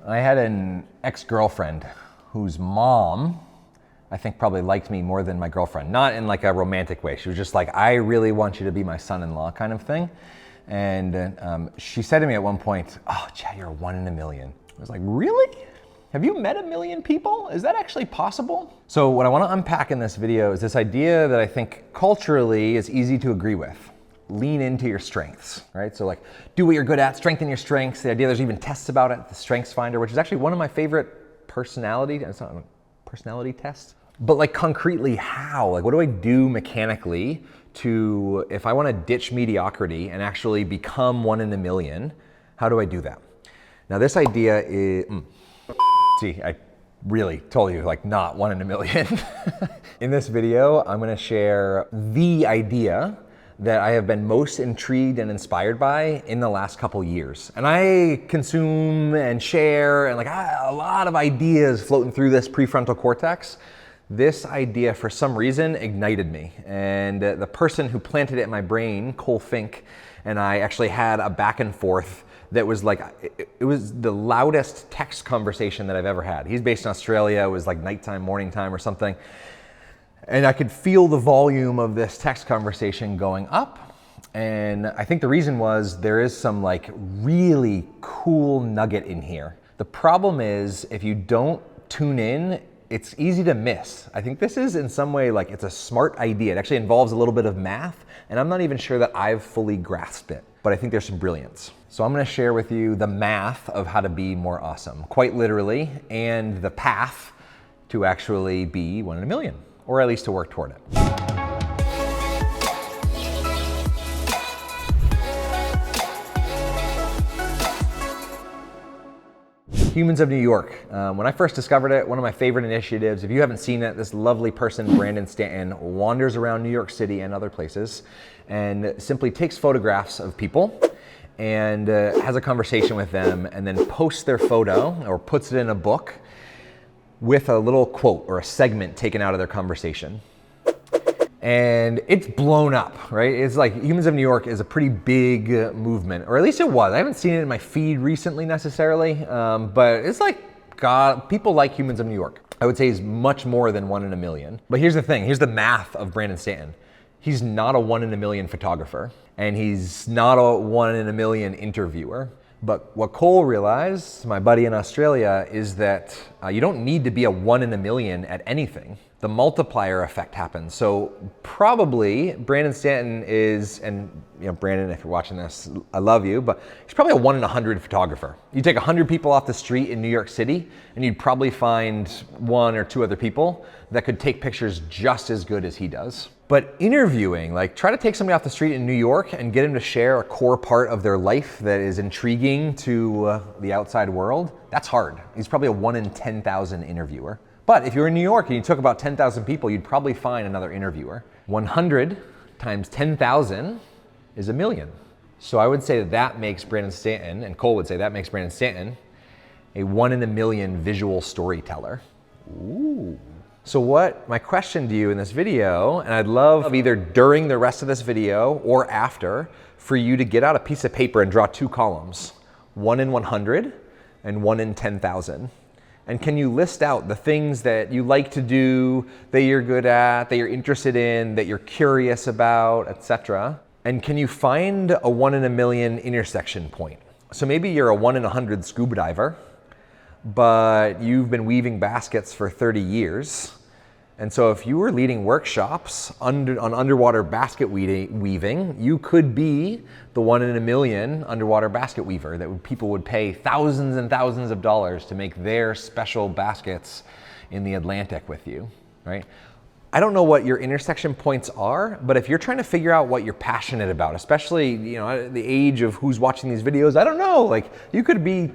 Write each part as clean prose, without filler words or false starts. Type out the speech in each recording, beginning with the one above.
I had an ex-girlfriend whose mom, I think, probably liked me more than my girlfriend. Not in like a romantic way. She was just like, I really want you to be my son-in-law kind of thing. And she said to me at one point, oh, Chad, you're a 1 in a million. I was like, really? Have you met 1 million people? Is that actually possible? So what I want to unpack in this video is this idea that I think culturally is easy to agree with. Lean into your strengths, right? So like, do what you're good at, strengthen your strengths. The idea there's even tests about it, the Strengths Finder, which is actually one of my favorite personality tests. But like concretely how? Like what do I do mechanically to, if I want to ditch mediocrity and actually become 1 in a million, how do I do that? Now this idea is, see, I really told you like not 1 in a million. In this video, I'm going to share the idea that I have been most intrigued and inspired by in the last couple years. And I consume and share and like a lot of ideas floating through this prefrontal cortex. This idea for some reason ignited me. And the person who planted it in my brain, Cole Fink, and I actually had a back and forth that was like, it was the loudest text conversation that I've ever had. He's based in Australia. It was like nighttime, morning time or something. And I could feel the volume of this text conversation going up. And I think the reason was there is some like really cool nugget in here. The problem is if you don't tune in, it's easy to miss. I think this is in some way like it's a smart idea. It actually involves a little bit of math, and I'm not even sure that I've fully grasped it, but I think there's some brilliance. So I'm gonna share with you the math of how to be more awesome, quite literally, and the path to actually be 1 in a million. Or at least to work toward it. Humans of New York. When I first discovered it, one of my favorite initiatives, if you haven't seen it, this lovely person, Brandon Stanton, wanders around New York City and other places and simply takes photographs of people and has a conversation with them and then posts their photo or puts it in a book with a little quote or a segment taken out of their conversation. And it's blown up, right? It's like Humans of New York is a pretty big movement, or at least it was. I haven't seen it in my feed recently necessarily, but it's like, God, people like Humans of New York. I would say he's much more than 1 in a million. But here's the thing, here's the math of Brandon Stanton. He's not a 1 in a million photographer, and he's not a 1 in a million interviewer. But what Cole realized, my buddy in Australia, is that you don't need to be a 1 in a million at anything. The multiplier effect happens. So probably Brandon Stanton is, and you know, Brandon, if you're watching this, I love you, but he's probably a 1 in 100 photographer. You take 100 people off the street in New York City, and you'd probably find 1 or 2 other people that could take pictures just as good as he does. But interviewing, like try to take somebody off the street in New York and get him to share a core part of their life that is intriguing to the outside world, that's hard. He's probably a 1 in 10,000 interviewer. But if you're in New York and you took about 10,000 people, you'd probably find another interviewer. 100 times 10,000 is 1 million. So I would say that that makes Brandon Stanton, and Cole would say that makes Brandon Stanton, a 1 in a million visual storyteller. Ooh. So what my question to you in this video, and I'd love either during the rest of this video or after, for you to get out a piece of paper and draw 2 columns, 1 in 100 and 1 in 10,000. And can you list out the things that you like to do, that you're good at, that you're interested in, that you're curious about, etc. And can you find a 1 in a million intersection point? So maybe you're a 1 in 100 scuba diver, but you've been weaving baskets for 30 years. And so if you were leading workshops on underwater basket weaving, you could be the 1 in a million underwater basket weaver that people would pay thousands and thousands of dollars to make their special baskets in the Atlantic with you, right? I don't know what your intersection points are, but if you're trying to figure out what you're passionate about, especially, you know, at the age of who's watching these videos, I don't know, like you could be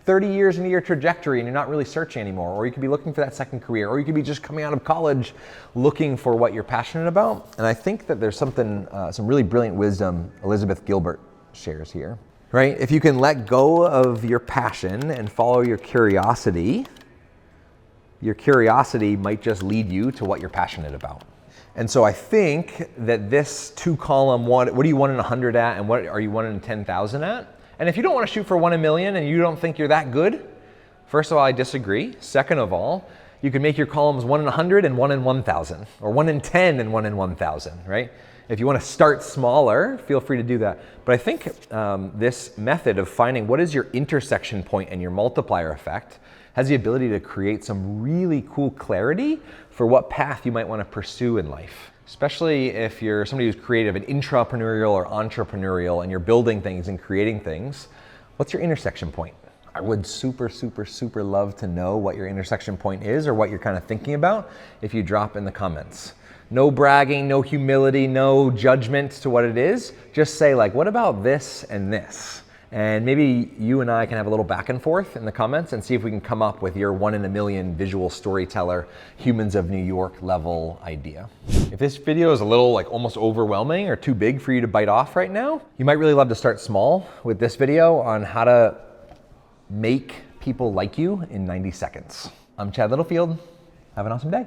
30 years into your trajectory and you're not really searching anymore, or you could be looking for that second career, or you could be just coming out of college looking for what you're passionate about. And I think that there's something, some really brilliant wisdom Elizabeth Gilbert shares here, right? If you can let go of your passion and follow your curiosity might just lead you to what you're passionate about. And so I think that this 2-column, what are you 1 in 100 at, and what are you 1 in 10,000 at? And if you don't want to shoot for 1 in a million and you don't think you're that good, First of all, I disagree. Second of all, you can make your columns 1 in 100 and 1 in 1,000, or 1 in 10 and 1 in 1,000, right? If you want to start smaller, feel free to do that. But I think this method of finding what is your intersection point and your multiplier effect has the ability to create some really cool clarity for what path you might want to pursue in life. Especially if you're somebody who's creative and intrapreneurial or entrepreneurial and you're building things and creating things, what's your intersection point? I would super love to know what your intersection point is or what you're kind of thinking about if you drop in the comments. No bragging, no humility, no judgment to what it is. Just say like, what about this and this? And maybe you and I can have a little back and forth in the comments and see if we can come up with your 1 in a million visual storyteller, Humans of New York level idea. If this video is a little like almost overwhelming or too big for you to bite off right now, you might really love to start small with this video on how to make people like you in 90 seconds. I'm Chad Littlefield. Have an awesome day.